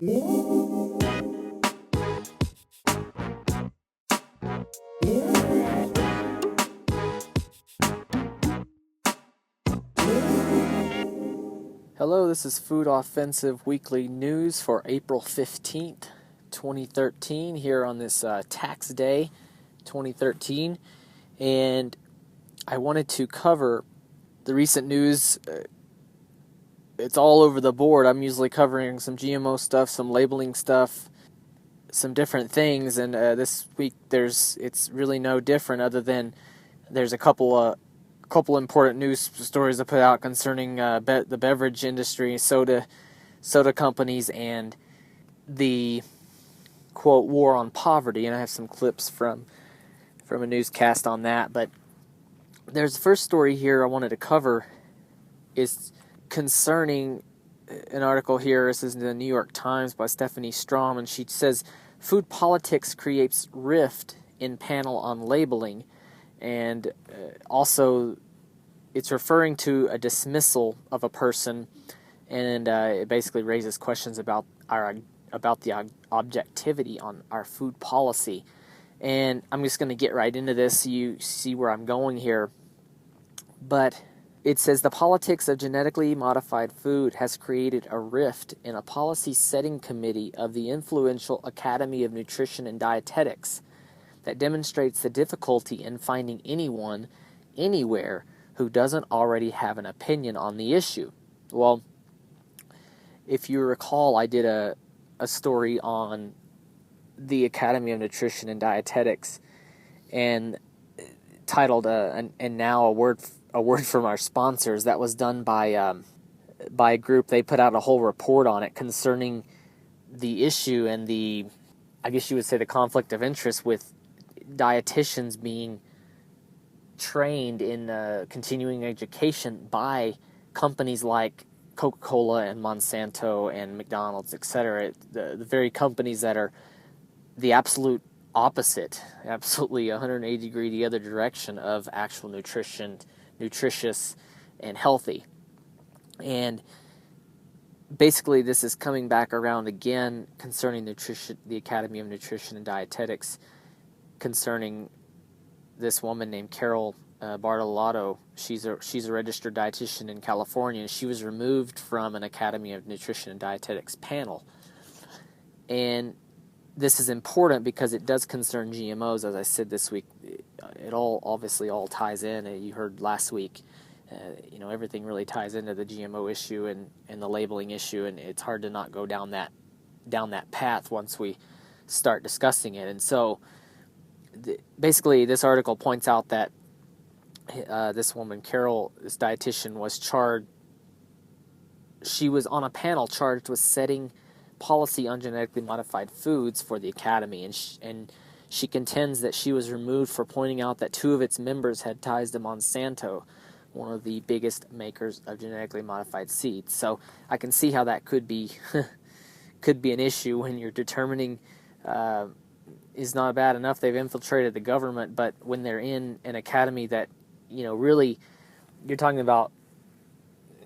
Hello, this is Food Offensive Weekly News for April 15th, 2013, here on this tax day, 2013. And I wanted to cover the recent news. It's all over the board. I'm usually covering some GMO stuff, some labeling stuff, some different things. And this week it's really no different, other than there's a couple important news stories to put out concerning the beverage industry, soda companies, and the quote war on poverty. And I have some clips from a newscast on that. But there's the first story here I wanted to cover is concerning an article here. This is in the New York Times by Stephanie Strom, and she says food politics creates rift in panel on labeling. And also, it's referring to a dismissal of a person, and it basically raises questions about the objectivity on our food policy. And I'm just going to get right into this so you see where I'm going here. But it says the politics of genetically modified food has created a rift in a policy setting committee of the influential Academy of Nutrition and Dietetics that demonstrates the difficulty in finding anyone, anywhere, who doesn't already have an opinion on the issue. Well, if you recall, I did a story on the Academy of Nutrition and Dietetics, and titled "And Now a word from our sponsors." That was done by a group. They put out a whole report on it concerning the issue and the, I guess you would say, the conflict of interest with dietitians being trained in continuing education by companies like Coca-Cola and Monsanto and McDonald's, etc. The very companies that are the absolute opposite, absolutely 180 degree the other direction of actual nutritious and healthy. And basically this is coming back around again concerning nutrition, the Academy of Nutrition and Dietetics, concerning this woman named Carol Bartolotto. She's a registered dietitian in California, and she was removed from an Academy of Nutrition and Dietetics panel. And this is important because it does concern GMOs. As I said this week, it obviously all ties in. You heard last week, everything really ties into the GMO issue and the labeling issue, and it's hard to not go down that path once we start discussing it. And so basically, this article points out that this woman, Carol, this dietitian, was charged. She was on a panel charged with setting policy on genetically modified foods for the Academy, and she contends that she was removed for pointing out that 2 of its members had ties to Monsanto, one of the biggest makers of genetically modified seeds. So I can see how that could be an issue when you're determining. Is not bad enough they've infiltrated the government, but when they're in an academy that, really, you're talking about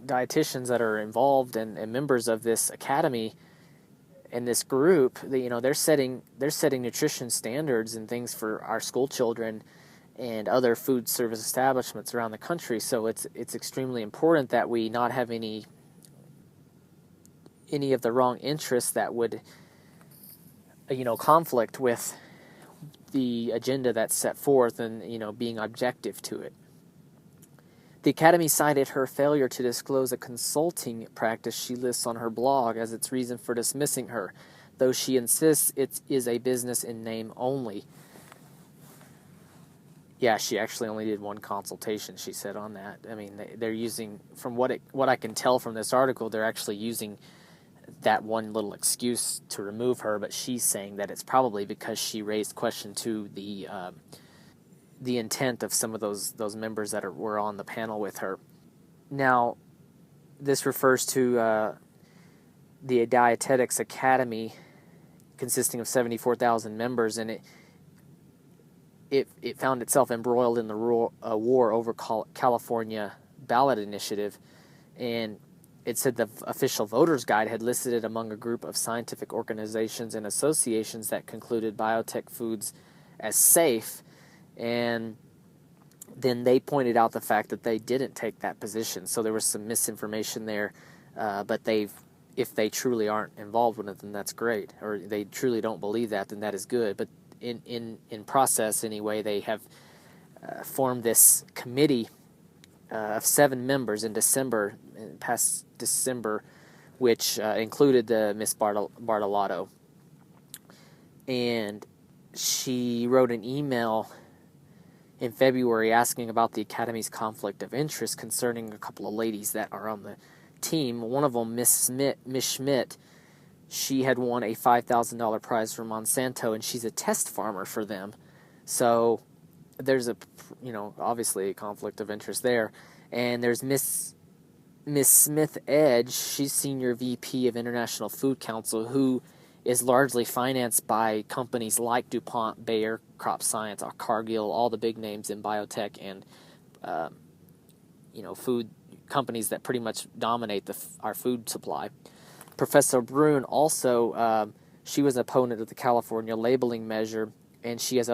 dietitians that are involved and members of this academy and this group, they're setting nutrition standards and things for our school children and other food service establishments around the country. So it's extremely important that we not have any of the wrong interests that would conflict with the agenda that's set forth and, being objective to it. The Academy cited her failure to disclose a consulting practice she lists on her blog as its reason for dismissing her, though she insists it is a business in name only. Yeah, she actually only did one consultation, she said on that. I mean, they're using, from what I can tell from this article, they're actually using that one little excuse to remove her, but she's saying that it's probably because she raised question to the intent of some of those members that were on the panel with her. Now, this refers to the Dietetics Academy, consisting of 74,000 members, and it found itself embroiled in the war over California ballot initiative, and it said the official voter's guide had listed it among a group of scientific organizations and associations that concluded biotech foods as safe, and then they pointed out the fact that they didn't take that position. So there was some misinformation there, but if they truly aren't involved with it, then that's great. Or they truly don't believe that, then that is good. But in process, anyway, they have formed this committee of 7 members in past December, which included Miss Bartolotto. And she wrote an email in February asking about the Academy's conflict of interest concerning a couple of ladies that are on the team. One of them, Miss Schmidt, she had won a $5,000 prize from Monsanto, and she's a test farmer for them. So there's obviously a conflict of interest there. And there's Miss Smith Edge. She's Senior VP of International Food Council, who is largely financed by companies like DuPont, Bayer, Crop Science, Cargill, all the big names in biotech and food companies that pretty much dominate our food supply. Professor Brune also, she was an opponent of the California labeling measure, and she has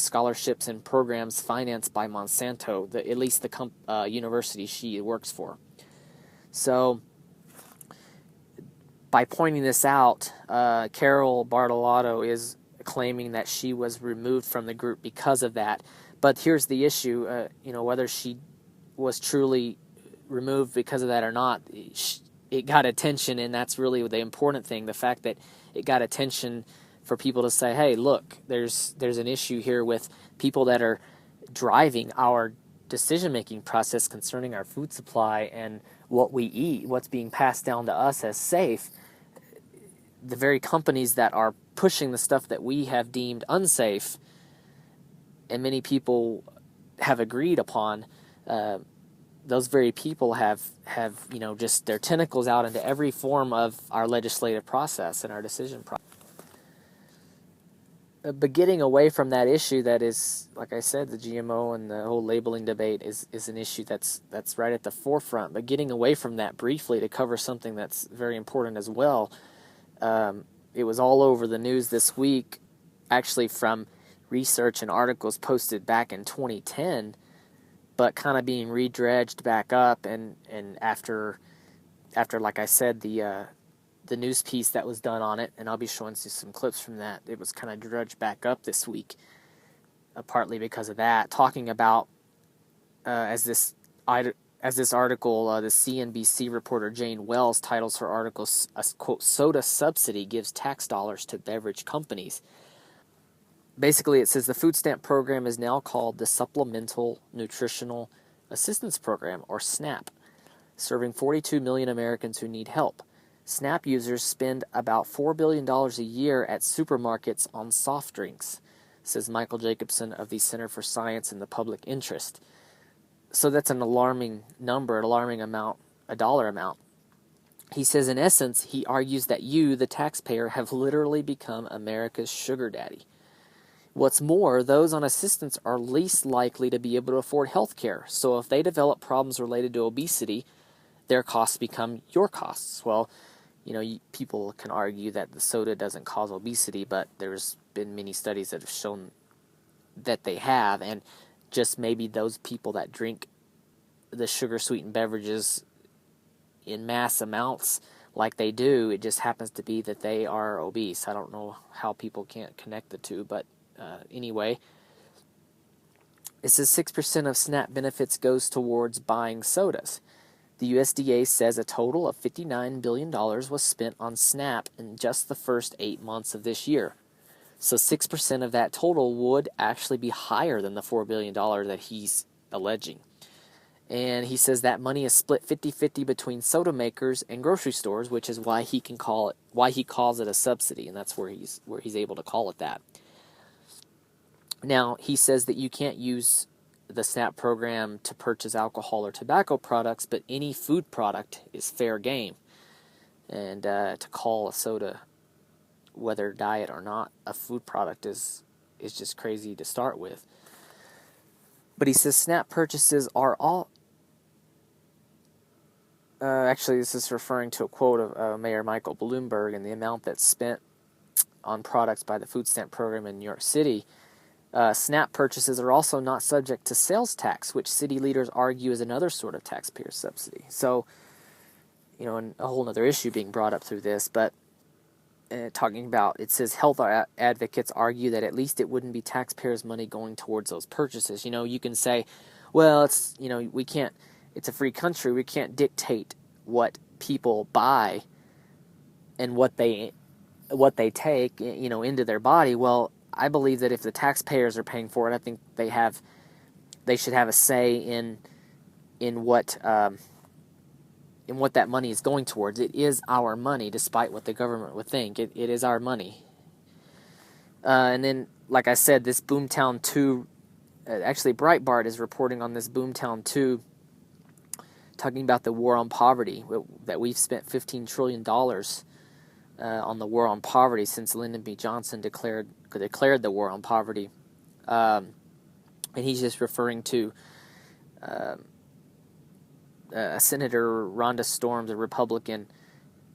scholarships and programs financed by Monsanto, at least the university she works for. So by pointing this out, Carol Bartolotto is claiming that she was removed from the group because of that. But here's the issue, whether she was truly removed because of that or not, it got attention, and that's really the important thing, the fact that it got attention for people to say, hey, look, there's an issue here with people that are driving our decision-making process concerning our food supply and what we eat, what's being passed down to us as safe. The very companies that are pushing the stuff that we have deemed unsafe, and many people have agreed upon, those very people have just their tentacles out into every form of our legislative process and our decision process. But getting away from that issue that is, like I said, the GMO and the whole labeling debate is an issue that's right at the forefront. But getting away from that briefly to cover something that's very important as well, it was all over the news this week, actually from research and articles posted back in 2010, but kind of being redredged back up, and after like I said, the news piece that was done on it, and I'll be showing you some clips from that. It was kind of dredged back up this week, partly because of that, talking about as this article, the CNBC reporter Jane Wells titles her article, a quote, "Soda Subsidy Gives Tax Dollars to Beverage Companies." Basically, it says the food stamp program is now called the Supplemental Nutritional Assistance Program, or SNAP, serving 42 million Americans who need help. SNAP users spend about $4 billion a year at supermarkets on soft drinks, says Michael Jacobson of the Center for Science and the Public Interest. So that's an alarming number, a dollar amount. He says, in essence, he argues that you, the taxpayer, have literally become America's sugar daddy. What's more, those on assistance are least likely to be able to afford health care. So if they develop problems related to obesity, their costs become your costs. Well, people can argue that the soda doesn't cause obesity, but there's been many studies that have shown that they have, and just maybe those people that drink the sugar-sweetened beverages in mass amounts like they do, it just happens to be that they are obese. I don't know how people can't connect the two, but anyway, it says 6% of SNAP benefits goes towards buying sodas. The USDA says a total of $59 billion was spent on SNAP in just the first 8 months of this year. So 6% of that total would actually be higher than the $4 billion that he's alleging. And he says that money is split 50-50 between soda makers and grocery stores, which is why he calls it a subsidy, and that's where he's able to call it that. Now, he says that you can't use the SNAP program to purchase alcohol or tobacco products, but any food product is fair game. And to call a soda, whether diet or not, a food product is just crazy to start with. But he says SNAP purchases are all actually this is referring to a quote of Mayor Michael Bloomberg, and the amount that's spent on products by the food stamp program in New York City. SNAP purchases are also not subject to sales tax, which city leaders argue is another sort of taxpayer subsidy. So, and a whole other issue being brought up through this, but talking about, it says health advocates argue that at least it wouldn't be taxpayers' money going towards those purchases. You can say, well, it's, we can't, it's a free country, we can't dictate what people buy and what they take, into their body. Well, I believe that if the taxpayers are paying for it, I think they should have a say in what that money is going towards. It is our money, despite what the government would think. It is our money. And then, like I said, this Boomtown 2, actually Breitbart is reporting on this Boomtown 2, talking about the war on poverty, that we've spent $15 trillion on the war on poverty since Lyndon B. Johnson declared the war on poverty. And he's just referring to Senator Rhonda Storms, a Republican,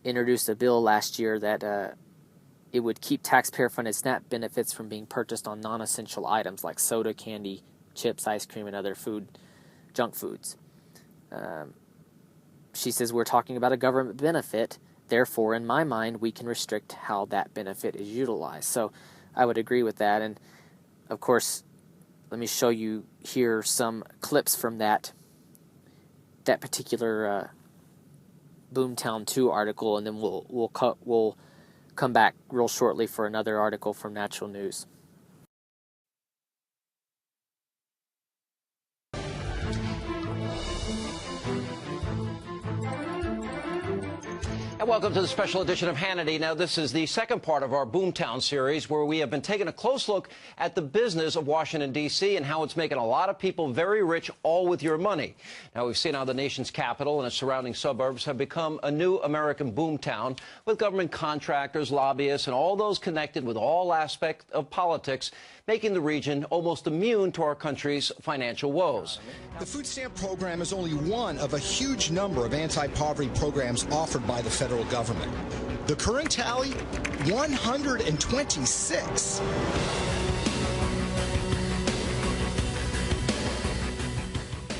introduced a bill last year that it would keep taxpayer-funded SNAP benefits from being purchased on non-essential items like soda, candy, chips, ice cream, and other junk foods. She says, we're talking about a government benefit. Therefore, in my mind, we can restrict how that benefit is utilized. So I would agree with that. And, of course, let me show you here some clips from that particular Boomtown 2 article, and then we'll come back real shortly for another article from Natural News. And welcome to the special edition of Hannity. Now, this is the second part of our Boomtown series, where we have been taking a close look at the business of Washington, D.C., and how it's making a lot of people very rich, all with your money. Now, we've seen how the nation's capital and its surrounding suburbs have become a new American boomtown, with government contractors, lobbyists, and all those connected with all aspects of politics, making the region almost immune to our country's financial woes. The food stamp program is only one of a huge number of anti-poverty programs offered by the federal government. The current tally, 126.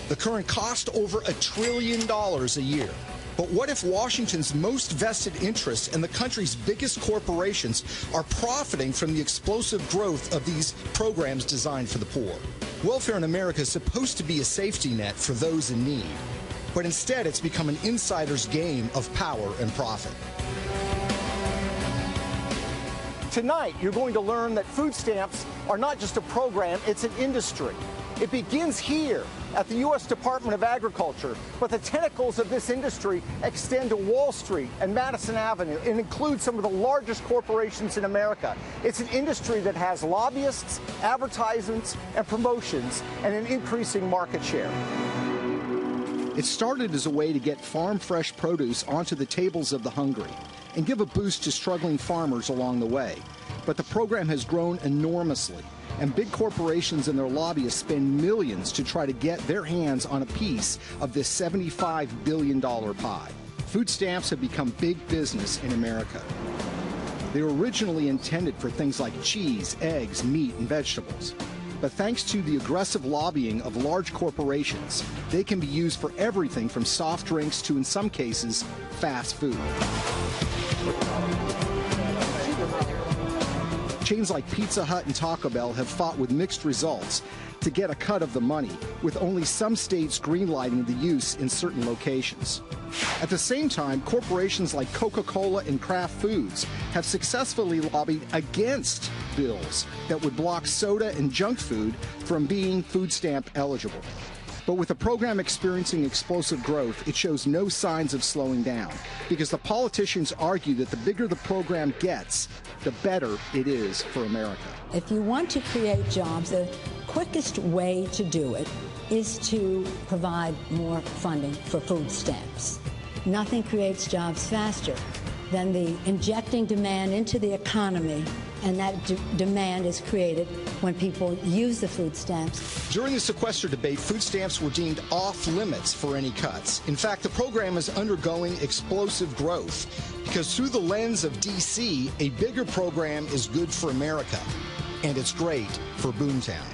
The current cost, over $1 trillion a year. But what if Washington's most vested interests and the country's biggest corporations are profiting from the explosive growth of these programs designed for the poor? Welfare in America is supposed to be a safety net for those in need, but instead it's become an insider's game of power and profit. Tonight, you're going to learn that food stamps are not just a program, it's an industry. It begins here at the U.S. Department of Agriculture, but the tentacles of this industry extend to Wall Street and Madison Avenue and include some of the largest corporations in America. It's an industry that has lobbyists, advertisements, and promotions, and an increasing market share. It started as a way to get farm-fresh produce onto the tables of the hungry and give a boost to struggling farmers along the way. But the program has grown enormously, and big corporations and their lobbyists spend millions to try to get their hands on a piece of this $75 billion pie. Food stamps have become big business in America. They were originally intended for things like cheese, eggs, meat, and vegetables. But thanks to the aggressive lobbying of large corporations, they can be used for everything from soft drinks to, in some cases, fast food. Chains like Pizza Hut and Taco Bell have fought with mixed results to get a cut of the money, with only some states greenlighting the use in certain locations. At the same time, corporations like Coca-Cola and Kraft Foods have successfully lobbied against bills that would block soda and junk food from being food stamp eligible. But with the program experiencing explosive growth, it shows no signs of slowing down, because the politicians argue that the bigger the program gets, the better it is for America. If you want to create jobs, the quickest way to do it is to provide more funding for food stamps. Nothing creates jobs faster then the injecting demand into the economy, and that demand is created when people use the food stamps. During the sequester debate, food stamps were deemed off limits for any cuts. In fact, the program is undergoing explosive growth because through the lens of D.C., a bigger program is good for America, and it's great for Boomtown.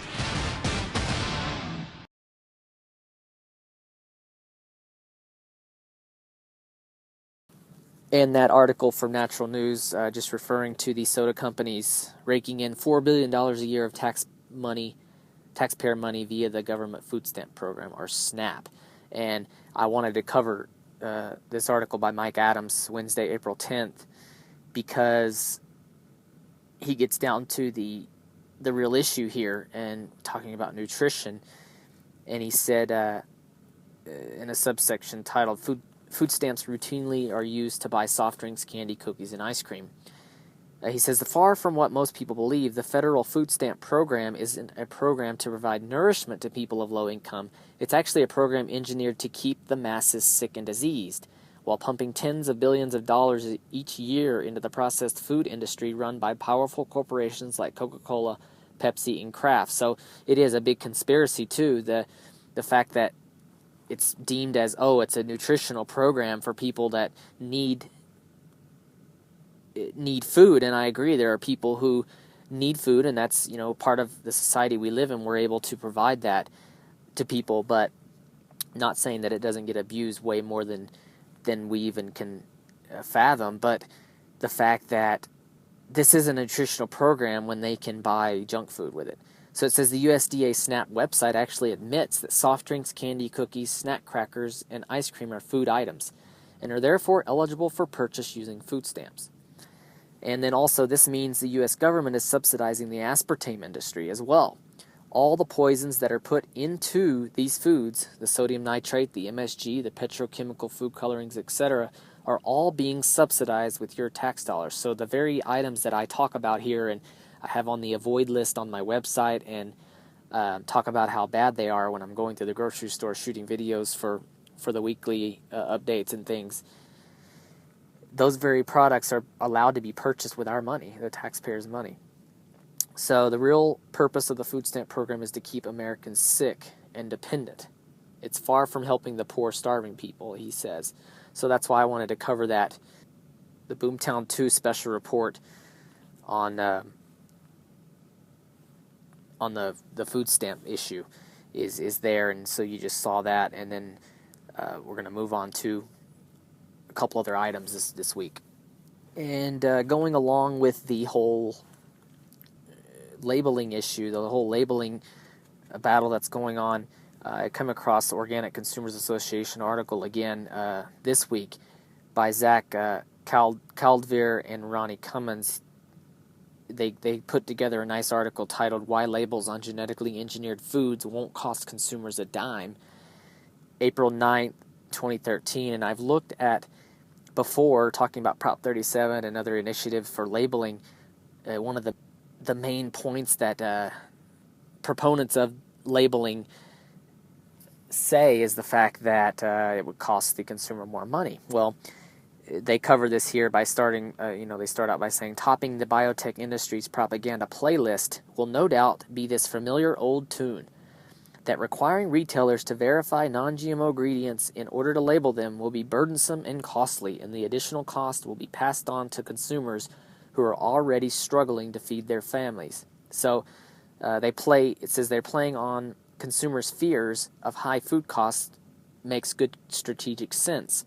And that article from Natural News, just referring to the soda companies raking in $4 billion a year of taxpayer money via the government food stamp program, or SNAP. And I wanted to cover this article by Mike Adams, Wednesday, April 10th, because he gets down to the real issue here and talking about nutrition. And he said in a subsection titled Food stamps routinely are used to buy soft drinks, candy, cookies, and ice cream. He says, far from what most people believe, the federal food stamp program isn't a program to provide nourishment to people of low income. It's actually a program engineered to keep the masses sick and diseased, while pumping tens of billions of dollars each year into the processed food industry run by powerful corporations like Coca-Cola, Pepsi, and Kraft. So it is a big conspiracy, too, the fact that it's deemed as, it's a nutritional program for people that need food. And I agree, there are people who need food, and that's, part of the society we live in. We're able to provide that to people, but not saying that it doesn't get abused way more than we even can fathom. But the fact that this is a nutritional program when they can buy junk food with it. So it says the USDA SNAP website actually admits that soft drinks, candy, cookies, snack crackers, and ice cream are food items and are therefore eligible for purchase using food stamps. And then also this means the U.S. government is subsidizing the aspartame industry as well. All the poisons that are put into these foods, the sodium nitrate, the MSG, the petrochemical food colorings, etc., are all being subsidized with your tax dollars. So the very items that I talk about here and I have on the avoid list on my website and talk about how bad they are when I'm going to the grocery store shooting videos for the weekly updates and things. Those very products are allowed to be purchased with our money, the taxpayers' money. So the real purpose of the food stamp program is to keep Americans sick and dependent. It's far from helping the poor, starving people, he says. So that's why I wanted to cover that. The Boomtown 2 special report on the food stamp issue is there, and so you just saw that, and then we're going to move on to a couple other items this week. And going along with the whole labeling issue, the whole labeling battle that's going on, I come across the Organic Consumers Association article again this week by Zach Caldveer and Ronnie Cummins. They put together a nice article titled Why Labels on Genetically Engineered Foods Won't Cost Consumers a Dime, April 9th, 2013. And I've looked at before, talking about Prop 37 and other initiatives for labeling, one of the main points that proponents of labeling say is the fact that it would cost the consumer more money. Well, they cover this here by starting, they start out by saying, topping the biotech industry's propaganda playlist will no doubt be this familiar old tune, that requiring retailers to verify non-GMO ingredients in order to label them will be burdensome and costly, and the additional cost will be passed on to consumers who are already struggling to feed their families. So it says they're playing on consumers' fears of high food costs makes good strategic sense.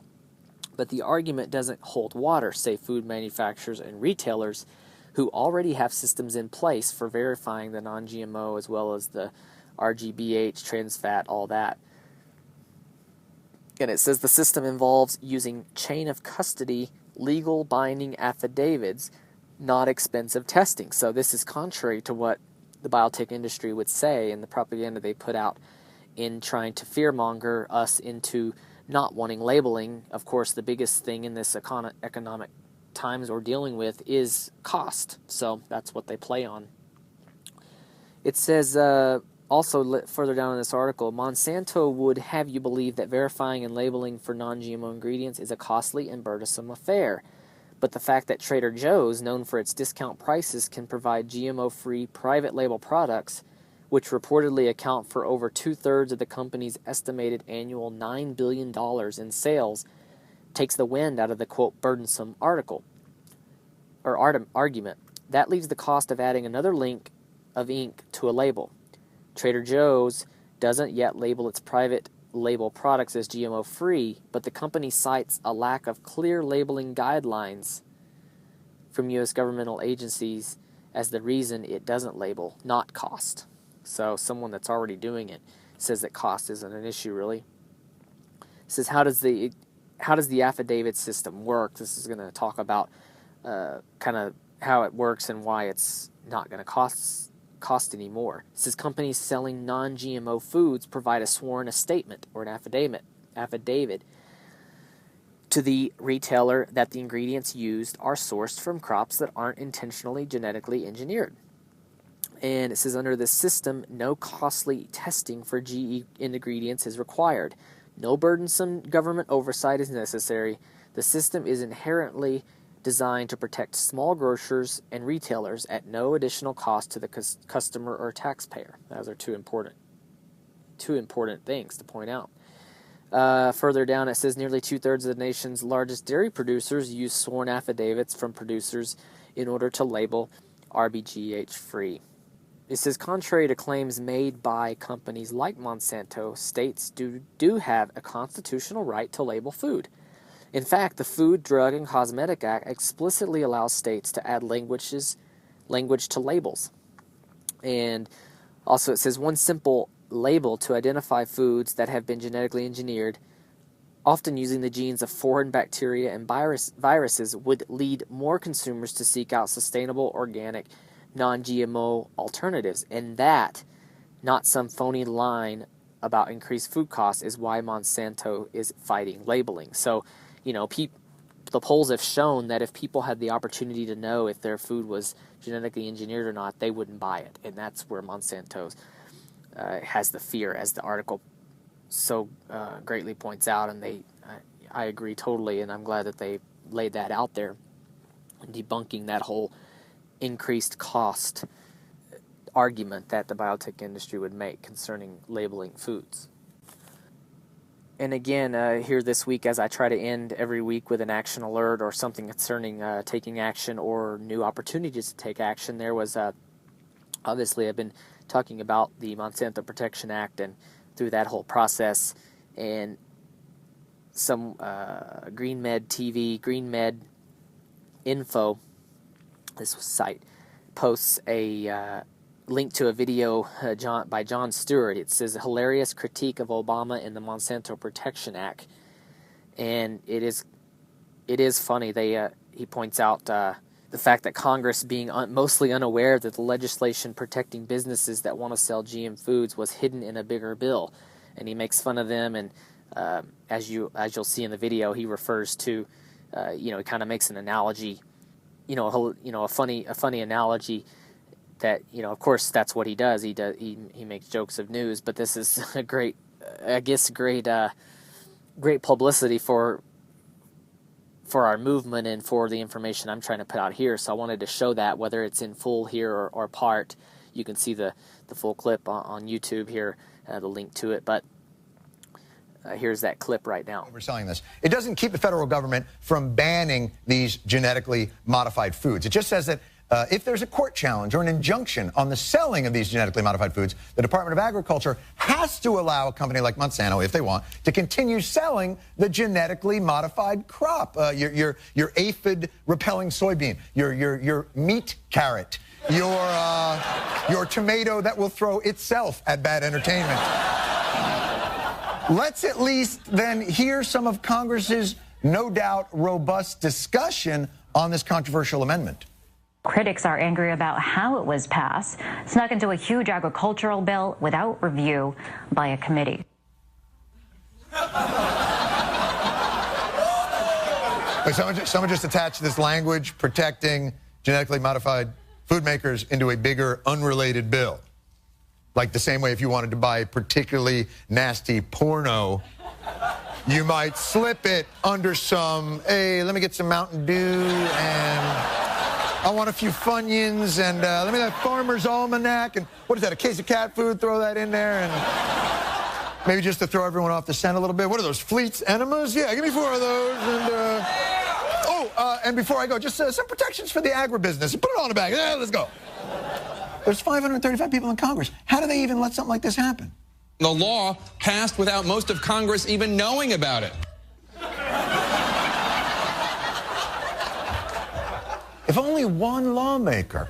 But the argument doesn't hold water, say food manufacturers and retailers who already have systems in place for verifying the non-GMO as well as the RGBH, trans fat, all that. And it says the system involves using chain of custody, legal binding affidavits, not expensive testing. So this is contrary to what the biotech industry would say and the propaganda they put out in trying to fearmonger us into not wanting labeling. Of course, the biggest thing in this economic times we're dealing with is cost. So that's what they play on. It says also further down in this article, Monsanto would have you believe that verifying and labeling for non-GMO ingredients is a costly and burdensome affair. But the fact that Trader Joe's, known for its discount prices, can provide GMO-free private label products, which reportedly account for over 2/3 of the company's estimated annual $9 billion in sales, takes the wind out of the, quote, burdensome argument. That leaves the cost of adding another link of ink to a label. Trader Joe's doesn't yet label its private label products as GMO-free, but the company cites a lack of clear labeling guidelines from U.S. governmental agencies as the reason it doesn't label, not cost. So someone that's already doing it says that cost isn't an issue, really. It says, how does the affidavit system work? This is going to talk about kind of how it works and why it's not going to cost anymore. It says companies selling non-GMO foods provide a sworn statement or an affidavit to the retailer that the ingredients used are sourced from crops that aren't intentionally genetically engineered. And it says under this system, no costly testing for GE ingredients is required. No burdensome government oversight is necessary. The system is inherently designed to protect small grocers and retailers at no additional cost to the customer or taxpayer. Those are two important things to point out. Further down, it says nearly 2/3 of the nation's largest dairy producers use sworn affidavits from producers in order to label RBGH free. It says, contrary to claims made by companies like Monsanto, states do have a constitutional right to label food. In fact, the Food, Drug, and Cosmetic Act explicitly allows states to add language to labels. And also it says one simple label to identify foods that have been genetically engineered, often using the genes of foreign bacteria and viruses, would lead more consumers to seek out sustainable, organic, non-GMO alternatives. And that, not some phony line about increased food costs, is why Monsanto is fighting labeling. So, you know, the polls have shown that if people had the opportunity to know if their food was genetically engineered or not, they wouldn't buy it. And that's where Monsanto has the fear, as the article so greatly points out. And I agree totally, and I'm glad that they laid that out there, debunking that whole increased cost argument that the biotech industry would make concerning labeling foods. And again, here this week, as I try to end every week with an action alert or something concerning taking action or new opportunities to take action, there was, obviously I've been talking about the Monsanto Protection Act and through that whole process, and some GreenMed TV, GreenMed Info, this site, posts a link to a video by Jon Stewart. It says, a hilarious critique of Obama and the Monsanto Protection Act. And it is funny. He points out the fact that Congress, being mostly unaware that the legislation protecting businesses that want to sell GM foods was hidden in a bigger bill. And he makes fun of them, and as you'll see in the video, he refers to, he kind of makes an analogy, a funny analogy that, of course, that's what he does. He makes jokes of news, but this is a great publicity for our movement and for the information I'm trying to put out here. So I wanted to show that, whether it's in full here or part. You can see the full clip on YouTube here, the link to it. But here's that clip right now. We're selling this. It doesn't keep the federal government from banning these genetically modified foods. It just says that if there's a court challenge or an injunction on the selling of these genetically modified foods, the Department of Agriculture has to allow a company like Monsanto, if they want, to continue selling the genetically modified crop. Your aphid-repelling soybean, your meat carrot, your tomato that will throw itself at bad entertainment. Let's at least then hear some of Congress's no doubt robust discussion on this controversial amendment. Critics are angry about how it was passed, snuck into a huge agricultural bill without review by a committee. Someone just attached this language protecting genetically modified food makers into a bigger, unrelated bill. Like the same way if you wanted to buy particularly nasty porno, You might slip it under some, hey, let me get some Mountain Dew, and I want a few Funyuns, and let me have Farmer's Almanac, and what is that, a case of cat food? Throw that in there, and maybe just to throw everyone off the scent a little bit. What are those, Fleet's enemas? Yeah, give me 4 of those, and and before I go, just some protections for the agribusiness. Put it all in a bag. Yeah, let's go. There's 535 people in Congress. How do they even let something like this happen? The law passed without most of Congress even knowing about it. If only one lawmaker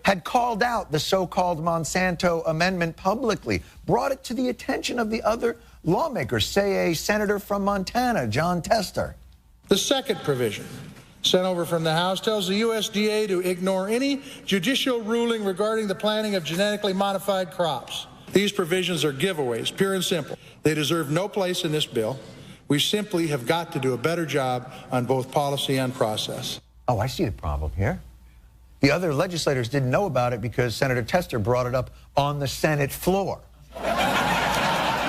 had called out the so-called Monsanto amendment publicly, brought it to the attention of the other lawmakers, say a senator from Montana, Jon Stewart. The second provision sent over from the House tells the USDA to ignore any judicial ruling regarding the planting of genetically modified crops. These provisions are giveaways, pure and simple. They deserve no place in this bill. We simply have got to do a better job on both policy and process. Oh, I see the problem here. The other legislators didn't know about it because Senator Stewart brought it up on the Senate floor.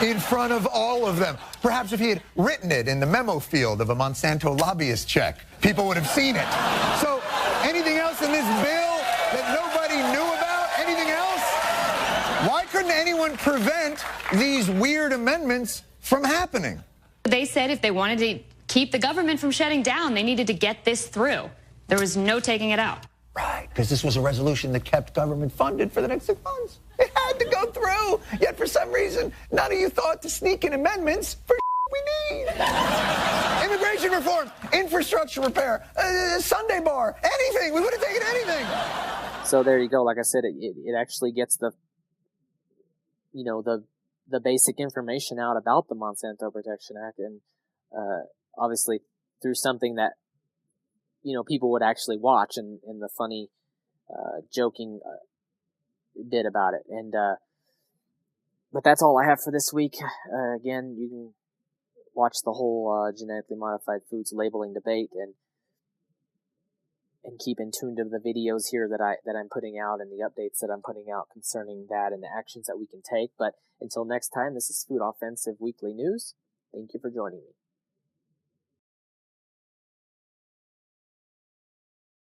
In front of all of them. Perhaps if he had written it in the memo field of a Monsanto lobbyist check, people would have seen it. So, anything else in this bill that nobody knew about? Anything else? Why couldn't anyone prevent these weird amendments from happening? They said if they wanted to keep the government from shutting down, they needed to get this through. There was no taking it out. Right, because this was a resolution that kept government funded for the next 6 months. It had to go through. Yet for some reason, none of you thought to sneak in amendments for we need. Immigration reform, infrastructure repair, Sunday bar, anything. We would have taken anything. So there you go. Like I said, it actually gets the basic information out about the Monsanto Protection Act, and obviously through something that people would actually watch, and the funny joking bit about it. And but that's all I have for this week. Again, you can watch the whole genetically modified foods labeling debate, and keep in tune to the videos here that I'm putting out, and the updates that I'm putting out concerning that and the actions that we can take. But until next time, this is Food Offensive Weekly News. Thank you for joining me.